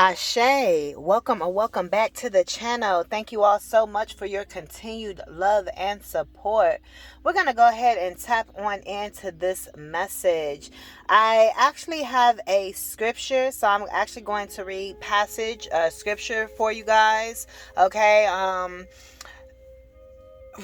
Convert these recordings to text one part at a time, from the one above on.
Ashe, welcome or welcome back to the channel. Thank you all so much for your continued love and support. We're going to go ahead and tap on into this message. I actually have a scripture, so I'm actually going to read scripture for you guys. Okay,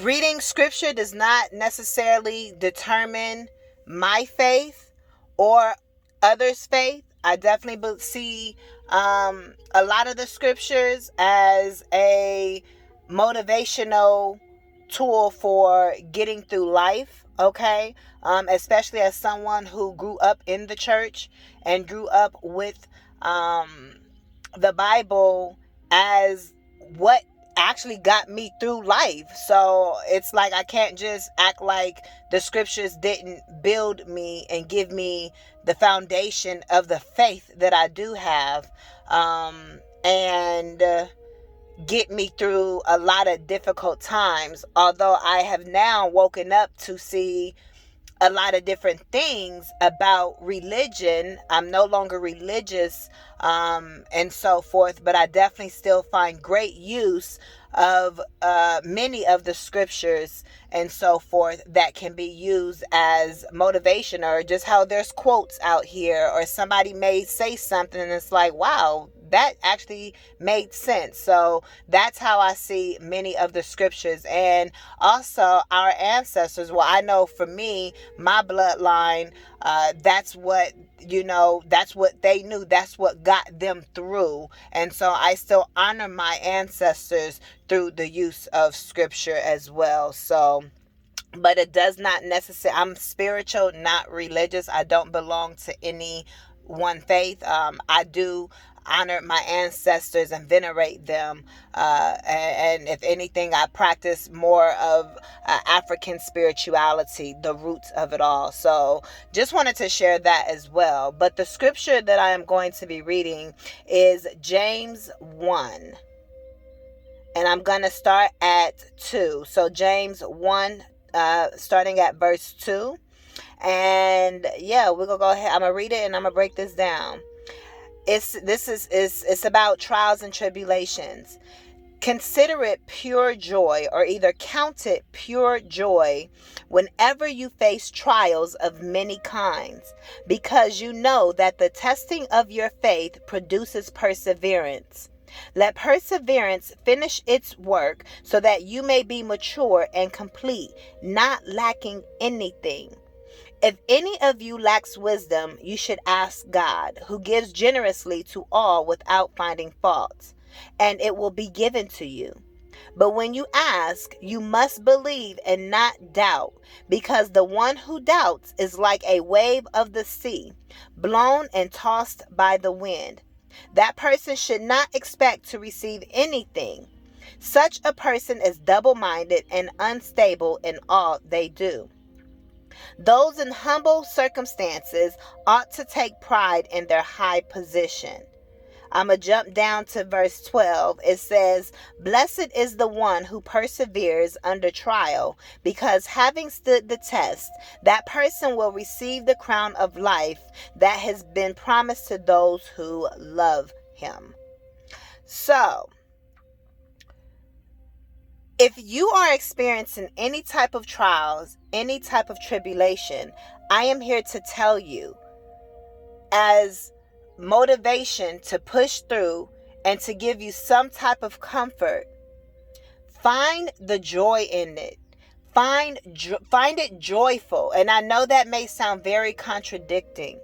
reading scripture does not necessarily determine my faith or others' faith. I definitely see a lot of the scriptures as a motivational tool for getting through life, okay? Especially as someone who grew up in the church and grew up with the Bible as what actually got me through life. So it's like I can't just act like the scriptures didn't build me and give me the foundation of the faith that I do have, and get me through a lot of difficult times. Although I have now woken up to see a lot of different things about religion. I'm no longer religious, and so forth, but I definitely still find great use of many of the scriptures and so forth that can be used as motivation, or just how there's quotes out here, or somebody may say something and it's like, wow, that actually made sense. So that's how I see many of the scriptures. And also our ancestors. Well, I know for me, my bloodline, that's what that's what they knew. That's what got them through. And so I still honor my ancestors through the use of scripture as well. So, but it does not necessarily, I'm spiritual, not religious. I don't belong to any one faith. I do honor my ancestors and venerate them. And if anything, I practice more of African spirituality, the roots of it all. So just wanted to share that as well. But the scripture that I am going to be reading is James 1. And I'm going to start at 2. So James 1, starting at verse 2. And yeah, we're going to go ahead. I'm going to read it and I'm going to break this down. It's about trials and tribulations. Consider it pure joy, or either count it pure joy, whenever you face trials of many kinds, because you know that the testing of your faith produces perseverance. Let perseverance finish its work, so that you may be mature and complete, not lacking anything. If any of you lacks wisdom, you should ask God, who gives generously to all without finding fault, and it will be given to you. But when you ask, you must believe and not doubt, because the one who doubts is like a wave of the sea, blown and tossed by the wind. That person should not expect to receive anything. Such a person is double-minded and unstable in all they do. Those in humble circumstances ought to take pride in their high position. I'm going to jump down to verse 12. It says, "Blessed is the one who perseveres under trial, because having stood the test, that person will receive the crown of life that has been promised to those who love him." So, if you are experiencing any type of trials, any type of tribulation, I am here to tell you, as motivation to push through and to give you some type of comfort, find the joy in it. Find it joyful. And I know that may sound very contradicting,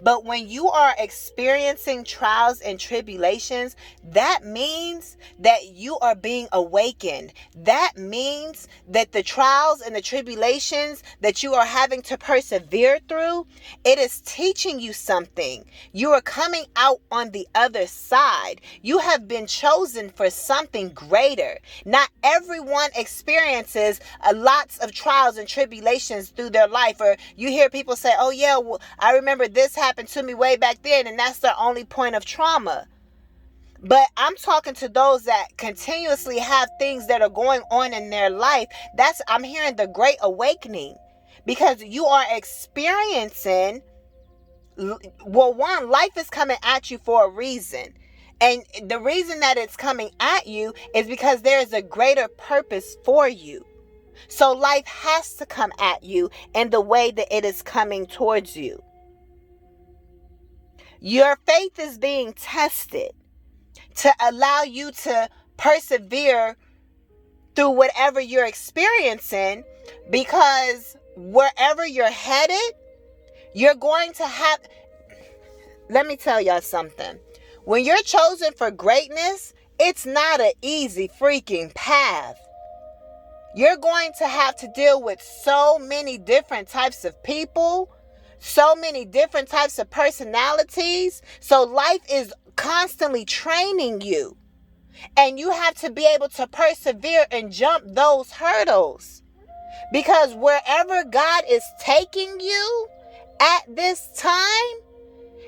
but when you are experiencing trials and tribulations, that means that you are being awakened. That means that the trials and the tribulations that you are having to persevere through, it is teaching you something. You are coming out on the other side. You have been chosen for something greater. Not everyone experiences lots of trials and tribulations through their life. Or you hear people say, oh yeah, well, I remember this happened to me way back then, and that's their only point of trauma. But I'm talking to those that continuously have things that are going on in their life. I'm hearing the great awakening, because you are experiencing, well, one, life is coming at you for a reason. And the reason that it's coming at you is because there is a greater purpose for you. So life has to come at you in the way that it is coming towards you. Your faith is being tested to allow you to persevere through whatever you're experiencing, because wherever you're headed, you're going to have... Let me tell y'all something. When you're chosen for greatness, it's not an easy freaking path. You're going to have to deal with so many different types of people, so many different types of personalities. So life is constantly training you. And you have to be able to persevere and jump those hurdles. Because wherever God is taking you at this time,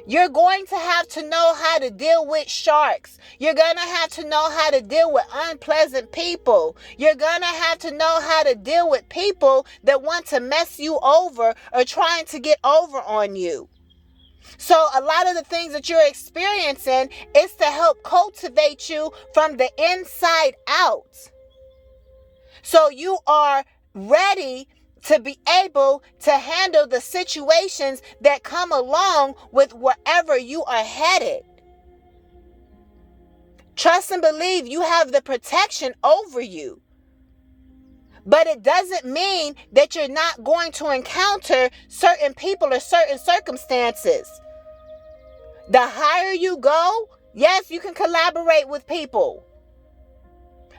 you're going to have to know how to deal with sharks. You're going to have to know how to deal with unpleasant people. You're going to have to know how to deal with people that want to mess you over or trying to get over on you. So a lot of the things that you're experiencing is to help cultivate you from the inside out. So you are ready to be able to handle the situations that come along with wherever you are headed. Trust and believe you have the protection over you. But it doesn't mean that you're not going to encounter certain people or certain circumstances. The higher you go, yes, you can collaborate with people.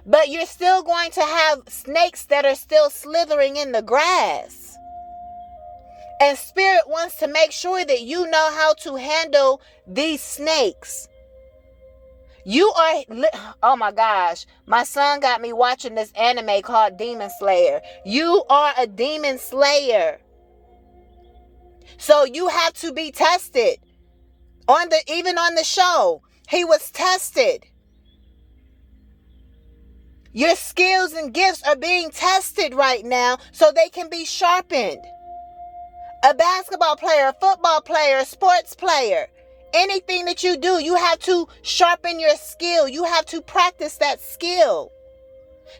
But you're still going to have snakes that are still slithering in the grass. And Spirit wants to make sure that you know how to handle these snakes. You are... Oh my gosh. My son got me watching this anime called Demon Slayer. You are a demon slayer. So you have to be tested. Even on the show, he was tested. Your skills and gifts are being tested right now so they can be sharpened. A basketball player, a football player, a sports player, anything that you do, you have to sharpen your skill. You have to practice that skill.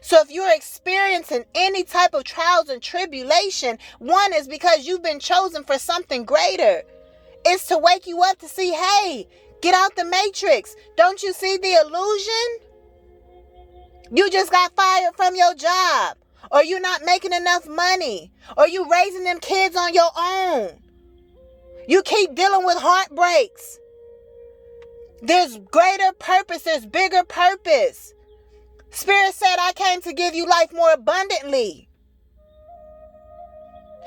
So if you're experiencing any type of trials and tribulation, one is because you've been chosen for something greater. It's to wake you up to see, hey, get out the matrix. Don't you see the illusion? You just got fired from your job, or you're not making enough money, or you raising them kids on your own. You keep dealing with heartbreaks. There's greater purpose. There's bigger purpose. Spirit said, I came to give you life more abundantly.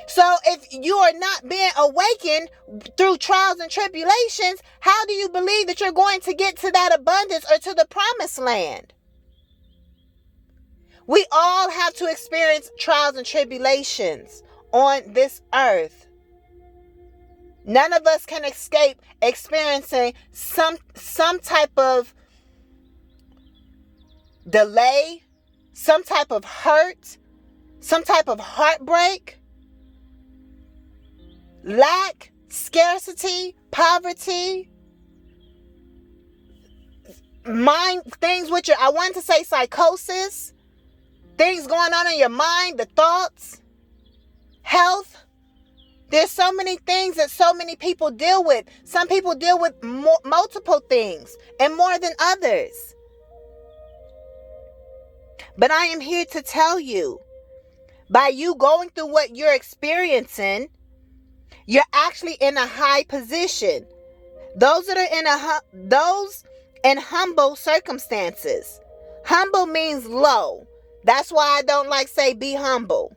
So if you are not being awakened through trials and tribulations, how do you believe that you're going to get to that abundance or to the promised land? We all have to experience trials and tribulations on this earth. None of us can escape experiencing some type of delay, some type of hurt, some type of heartbreak, lack, scarcity, poverty, things which are, I want to say psychosis, things going on in your mind, the thoughts, health. There's so many things that so many people deal with. Some people deal with multiple things and more than others. But I am here to tell you, by you going through what you're experiencing, you're actually in a high position. Those that are those in humble circumstances. Humble means low. That's why I don't like say be humble.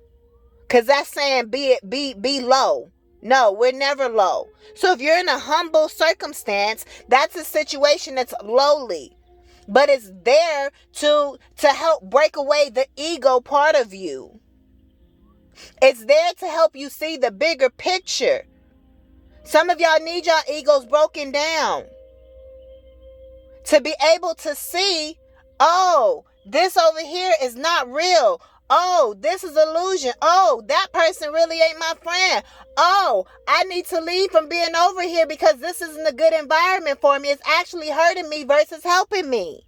Because that's saying be low. No, we're never low. So if you're in a humble circumstance, that's a situation that's lowly. But it's there to help break away the ego part of you. It's there to help you see the bigger picture. Some of y'all need your egos broken down to be able to see, oh, this over here is not real. Oh, this is illusion. Oh, that person really ain't my friend. Oh, I need to leave from being over here because this isn't a good environment for me. It's actually hurting me versus helping me.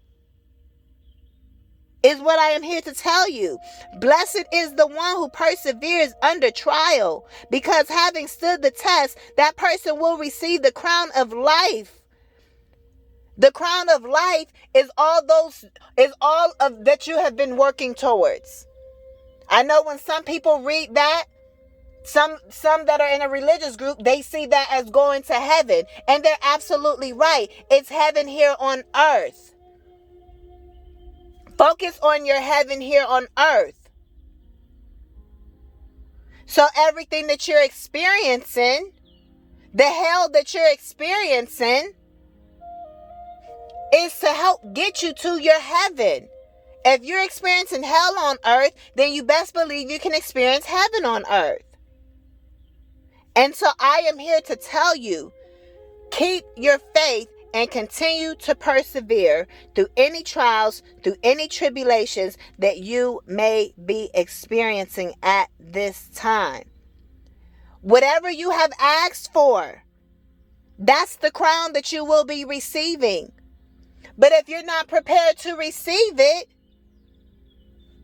Is what I am here to tell you. Blessed is the one who perseveres under trial, because having stood the test, that person will receive the crown of life. The crown of life is all of that you have been working towards. I know when some people read that, some that are in a religious group, they see that as going to heaven, and they're absolutely right. It's heaven here on earth. Focus on your heaven here on earth. So everything that you're experiencing, the hell that you're experiencing, is to help get you to your heaven. If you're experiencing hell on earth, then you best believe you can experience heaven on earth. And so I am here to tell you, keep your faith and continue to persevere through any trials, through any tribulations that you may be experiencing at this time. Whatever you have asked for, that's the crown that you will be receiving. But if you're not prepared to receive it,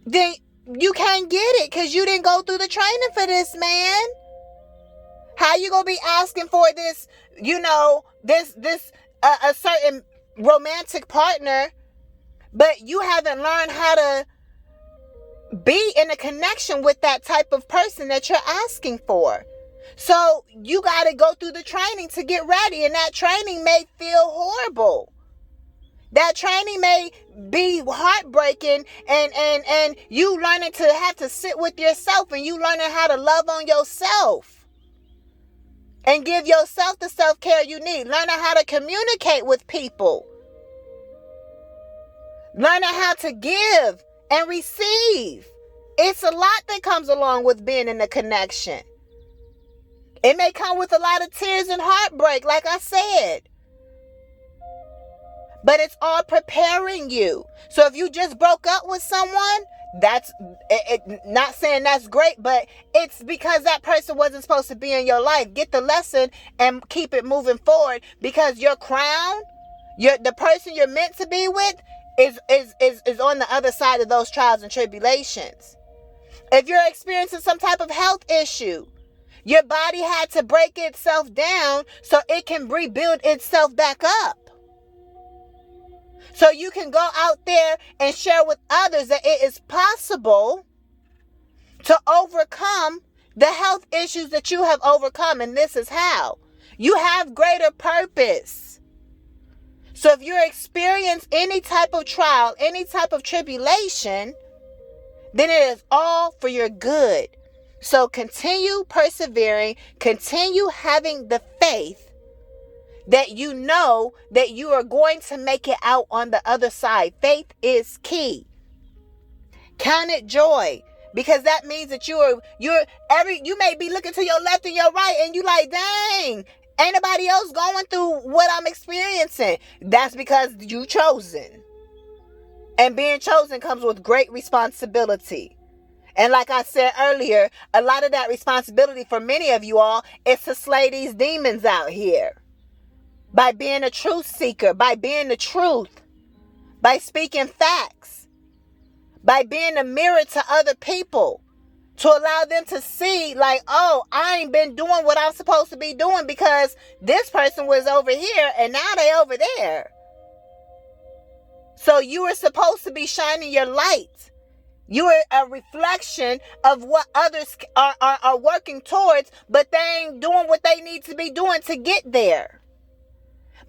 then you can't get it because you didn't go through the training for this, man. How you gonna be asking for this, a certain romantic partner, but you haven't learned how to be in a connection with that type of person that you're asking for? So you got to go through the training to get ready, and that training may feel horrible. That training may be heartbreaking, and you learning to have to sit with yourself, and you learning how to love on yourself and give yourself the self-care you need. Learning how to communicate with people. Learning how to give and receive. It's a lot that comes along with being in a connection. It may come with a lot of tears and heartbreak, like I said. But it's all preparing you. So if you just broke up with someone, that's not saying that's great, but it's because that person wasn't supposed to be in your life. Get the lesson and keep it moving forward, because your crown, the person you're meant to be with is on the other side of those trials and tribulations. If you're experiencing some type of health issue, your body had to break itself down so it can rebuild itself back up. So you can go out there and share with others that it is possible to overcome the health issues that you have overcome. And this is how. You have greater purpose. So if you experience any type of trial, any type of tribulation, then it is all for your good. So continue persevering, continue having the faith that you know that you are going to make it out on the other side. Faith is key. Count it joy, because that means that you may be looking to your left and your right, and you like, dang, ain't nobody else going through what I'm experiencing. That's because you chosen. And being chosen comes with great responsibility. And like I said earlier, a lot of that responsibility for many of you all is to slay these demons out here. By being a truth seeker, by being the truth, by speaking facts, by being a mirror to other people, to allow them to see like, oh, I ain't been doing what I'm supposed to be doing because this person was over here and now they over there. So you are supposed to be shining your light. You are a reflection of what others are working towards, but they ain't doing what they need to be doing to get there.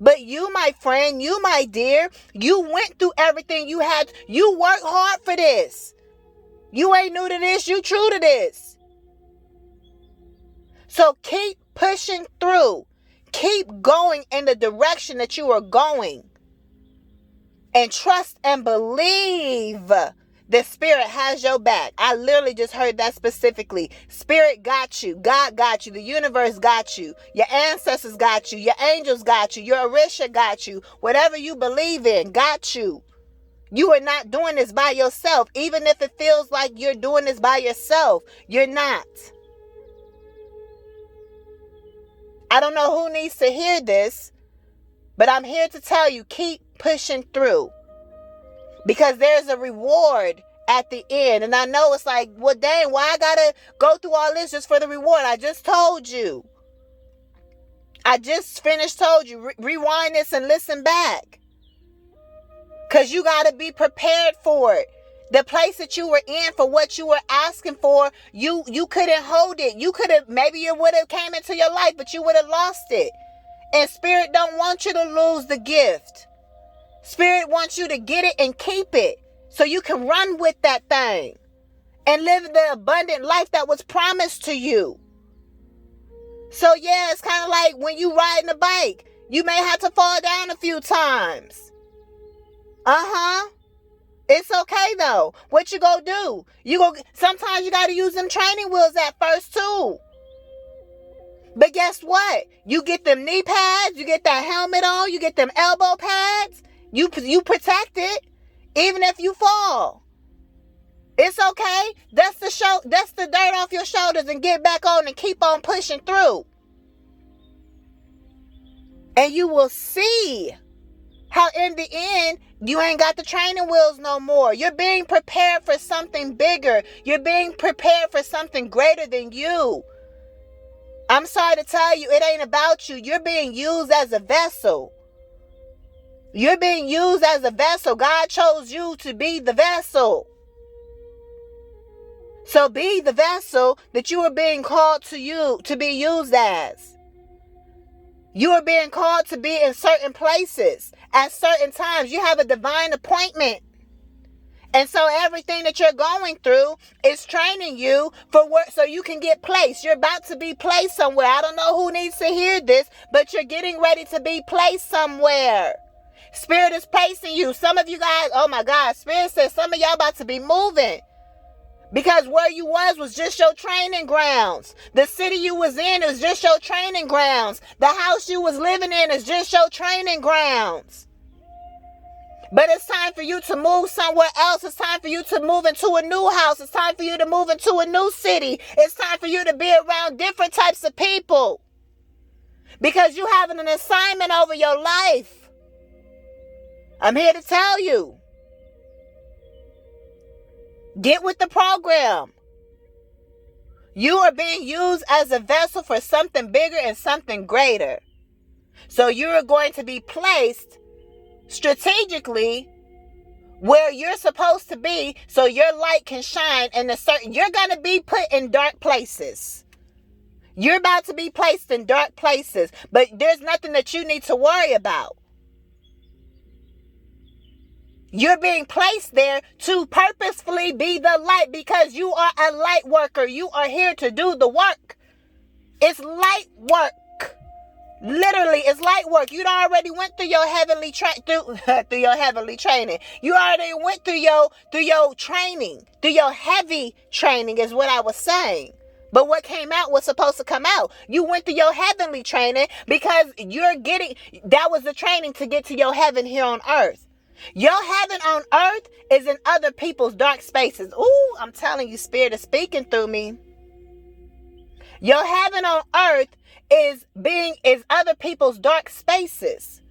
But you, my friend, you, my dear, you went through everything you had. You worked hard for this. You ain't new to this. You true to this. So keep pushing through. Keep going in the direction that you are going. And trust and believe the Spirit has your back. I literally just heard that specifically. Spirit got you. God got you. The universe got you. Your ancestors got you. Your angels got you. Your Orisha got you. Whatever you believe in got you. You are not doing this by yourself. Even if it feels like you're doing this by yourself, you're not. I don't know who needs to hear this, but I'm here to tell you, keep pushing through. Because there's a reward at the end. And I know it's like, well, dang, why I gotta go through all this just for the reward? I just told you. I just finished told you. Rewind this and listen back. Because you got to be prepared for it. The place that you were in for what you were asking for, you couldn't hold it. You could have, maybe it would have came into your life, but you would have lost it. And Spirit don't want you to lose the gift. Spirit wants you to get it and keep it so you can run with that thing and live the abundant life that was promised to you. So yeah, it's kind of like when you riding a bike, you may have to fall down a few times. It's okay though. What you gonna do? Sometimes you gotta use them training wheels at first too. But guess what? You get them knee pads, you get that helmet on, you get them elbow pads. You protect it, even if you fall. It's okay. Dust the dirt off your shoulders and get back on and keep on pushing through. And you will see how in the end, you ain't got the training wheels no more. You're being prepared for something bigger. You're being prepared for something greater than you. I'm sorry to tell you, it ain't about you. You're being used as a vessel. You're being used as a vessel. God chose you to be the vessel. So be the vessel that you are being called to be used as. You are being called to be in certain places at certain times. You have a divine appointment. And so everything that you're going through is training you for work so you can get placed. You're about to be placed somewhere. I don't know who needs to hear this, but you're getting ready to be placed somewhere. Spirit is placing you. Some of you guys, oh my God, Spirit says some of y'all about to be moving. Because where you was just your training grounds. The city you was in is just your training grounds. The house you was living in is just your training grounds. But it's time for you to move somewhere else. It's time for you to move into a new house. It's time for you to move into a new city. It's time for you to be around different types of people. Because you have an assignment over your life. I'm here to tell you. Get with the program. You are being used as a vessel for something bigger and something greater. So you are going to be placed strategically where you're supposed to be so your light can shine in you're going to be put in dark places. You're about to be placed in dark places, but there's nothing that you need to worry about. You're being placed there to purposefully be the light because you are a light worker. You are here to do the work. It's light work. Literally, it's light work. You already went through your heavenly through your heavenly training. You already went through your training. Through your heavy training is what I was saying. But what came out was supposed to come out. You went through your heavenly training because that was the training to get to your heaven here on earth. Your heaven on earth is in other people's dark spaces. Ooh, I'm telling you, Spirit is speaking through me. Your heaven on earth is other people's dark spaces.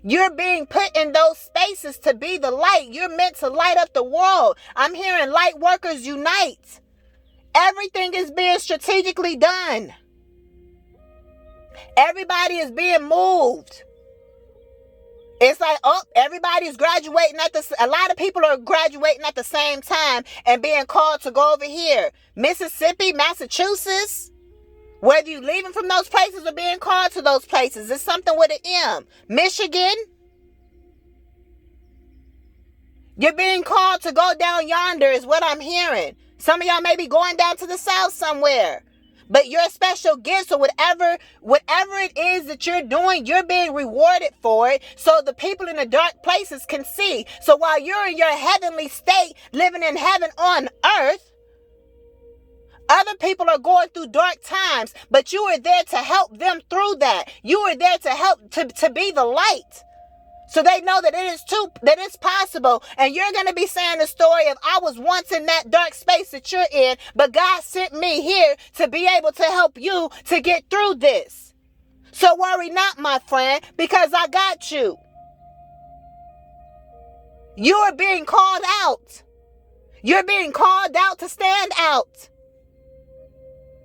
You're being put in those spaces to be the light. You're meant to light up the world. I'm hearing light workers unite. Everything is being strategically done. Everybody is being moved. It's like, everybody's graduating a lot of people are graduating at the same time and being called to go over here. Mississippi, Massachusetts, whether you're leaving from those places or being called to those places, it's something with an M. Michigan, you're being called to go down yonder is what I'm hearing. Some of y'all may be going down to the south somewhere. But your special gifts or whatever it is that you're doing, you're being rewarded for it so the people in the dark places can see. So while you're in your heavenly state, living in heaven on earth, other people are going through dark times, but you are there to help them through that. You are there to help to be the light. So they know that that it's possible. And you're going to be saying the story of, I was once in that dark space that you're in, but God sent me here to be able to help you to get through this. So worry not, my friend, because I got you. You are being called out. You're being called out to stand out.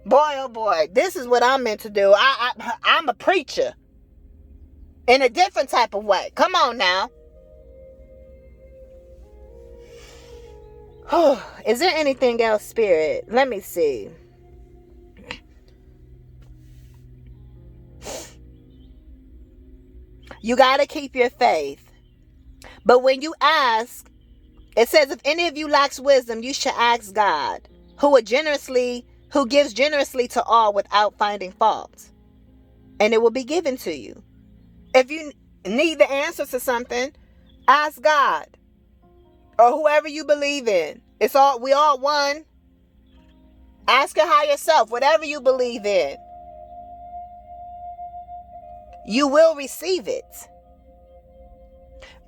Boy, oh boy, this is what I'm meant to do. I'm a preacher. In a different type of way. Come on now. Is there anything else, Spirit? Let me see. You got to keep your faith. But when you ask, it says, if any of you lacks wisdom, you should ask God, who gives generously to all without finding fault, and it will be given to you. If you need the answer to something, ask God or whoever you believe in. We all one. Ask your higher self, whatever you believe in. You will receive it.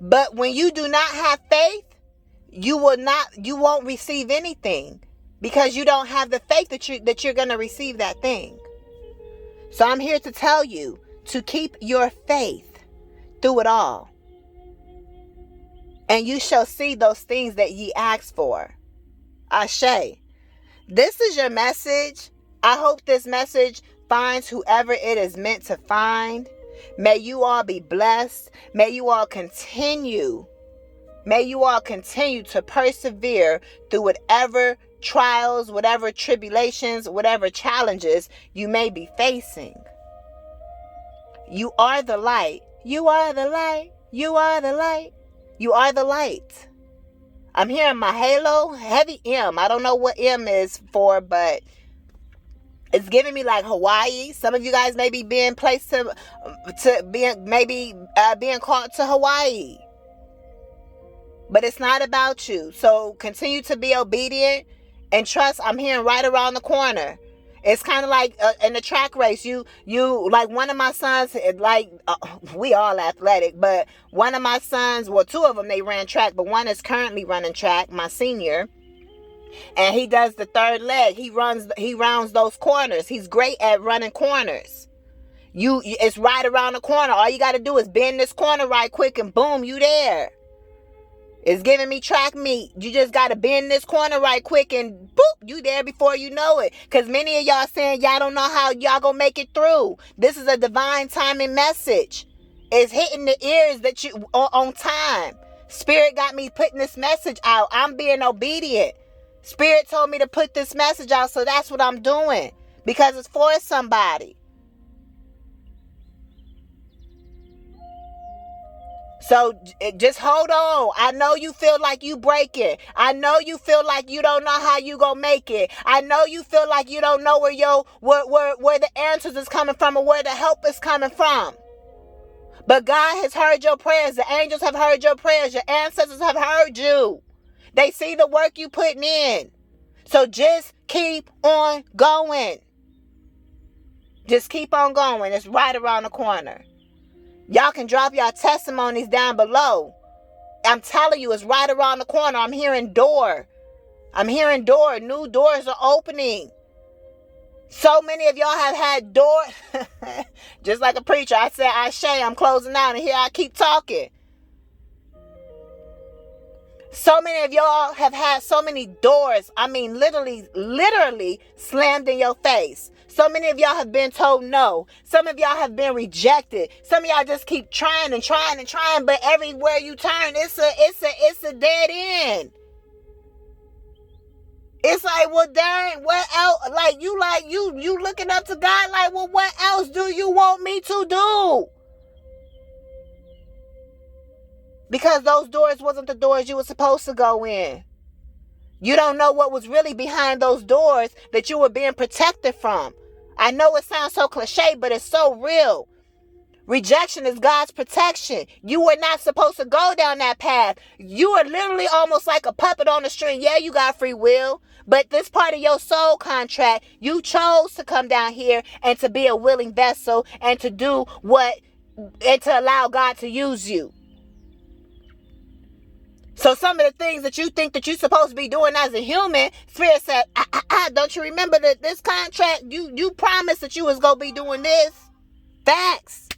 But when you do not have faith, you won't receive anything, because you don't have the faith that you're going to receive that thing. So I'm here to tell you to keep your faith through it all. And you shall see those things that ye ask for. Ashe. This is your message. I hope this message finds whoever it is meant to find. May you all be blessed. May you all continue. May you all continue to persevere through whatever trials, whatever tribulations, whatever challenges you may be facing. You are the light. You are the light. You are the light. You are the light. I'm hearing my halo, heavy M. I don't know what M is for, but it's giving me like Hawaii. Some of you guys may be being placed being called to Hawaii. But it's not about you. So continue to be obedient and trust. I'm hearing right around the corner. It's kind of like in the track race. You like one of my sons, we all athletic, but one of my sons, well, two of them, they ran track, but one is currently running track, my senior. And he does the third leg. He rounds those corners. He's great at running corners. It's right around the corner. All you got to do is bend this corner right quick and boom, you there. It's giving me track meet. You just got to bend this corner right quick and boop, you there before you know it. Because many of y'all saying y'all don't know how y'all going to make it through. This is a divine timing message. It's hitting the ears that you on time. Spirit got me putting this message out. I'm being obedient. Spirit told me to put this message out, so that's what I'm doing. Because it's for somebody. So just hold on. I know you feel like you breaking. I know you feel like you don't know how you gonna make it. I know you feel like you don't know where the answers is coming from or where the help is coming from. But God has heard your prayers. The angels have heard your prayers. Your ancestors have heard you. They see the work you putting in. So just keep on going. Just keep on going. It's right around the corner. Y'all can drop y'all testimonies down below. I'm telling you, it's right around the corner. I'm hearing door. New doors are opening. So many of y'all have had doors. Just like a preacher, I said, I'm closing out, and here I keep talking. So many of y'all have had so many doors, literally slammed in your face. So many of y'all have been told no. Some of y'all have been rejected. Some of y'all just keep trying, but everywhere you turn, it's a dead end. It's like, well, dang, what else? You looking up to God like, well, what else do you want me to do? Because those doors wasn't the doors you were supposed to go in. You don't know what was really behind those doors that you were being protected from. I know it sounds so cliche, but it's so real. Rejection is God's protection. You were not supposed to go down that path. You are literally almost like a puppet on a string. Yeah, you got free will, but this part of your soul contract, you chose to come down here and to be a willing vessel and to do and to allow God to use you. So some of the things that you think that you're supposed to be doing as a human, Spirit said, don't you remember that this contract, you promised that you was going to be doing this? Facts.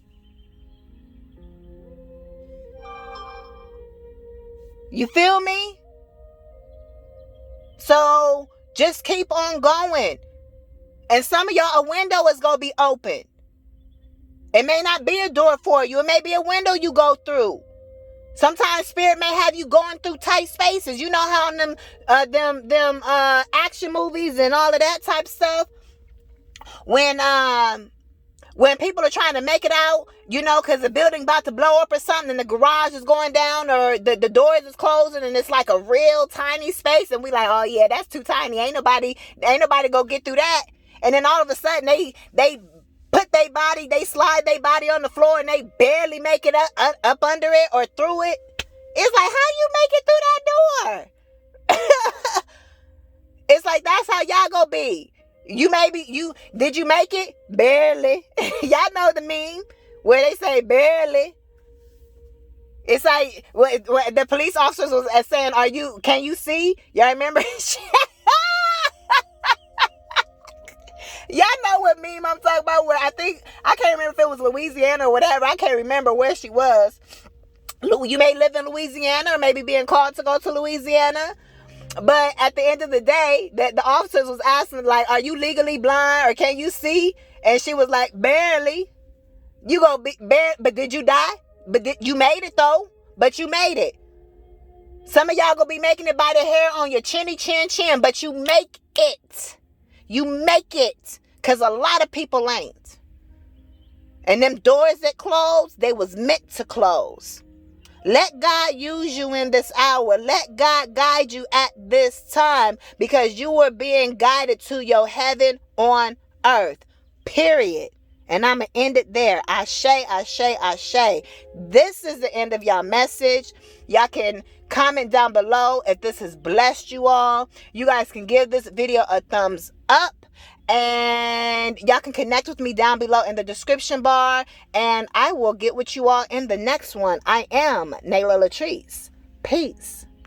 You feel me? So just keep on going. And some of y'all, a window is going to be open. It may not be a door for you. It may be a window you go through. Sometimes Spirit may have you going through tight spaces. You know how in them action movies and all of that type of stuff, when people are trying to make it out, you know, because the building about to blow up or something, and the garage is going down, or the doors is closing, and it's like a real tiny space, and we like, oh yeah, that's too tiny. Ain't nobody go get through that. And then all of a sudden they put their body, they slide their body on the floor, and they barely make it up under it or through it. It's like, how you make it through that door? It's like, that's how y'all gonna be. Did you make it? Barely. Y'all know the meme where they say barely. It's like, the police officers was saying, can you see? Y'all remember? Y'all know what meme I'm talking about, where I can't remember if it was Louisiana or whatever. I can't remember where she was. You may live in Louisiana or maybe being called to go to Louisiana. But at the end of the day, the officers was asking, like, are you legally blind or can you see? And she was like, barely. You gonna be but did you die? You made it though. But you made it. Some of y'all gonna be making it by the hair on your chinny chin, but you make it. You make it. Because a lot of people ain't. And them doors that close, they was meant to close. Let God use you in this hour. Let God guide you at this time, because you are being guided to your heaven on earth. Period. And I'm going to end it there. Ashe, ashe, ashe. This is the end of y'all message. Y'all can comment down below if this has blessed you all. You guys can give this video a thumbs up. And y'all can connect with me down below in the description bar. And I will get with you all in the next one. I am Nayla LATRICE. Peace.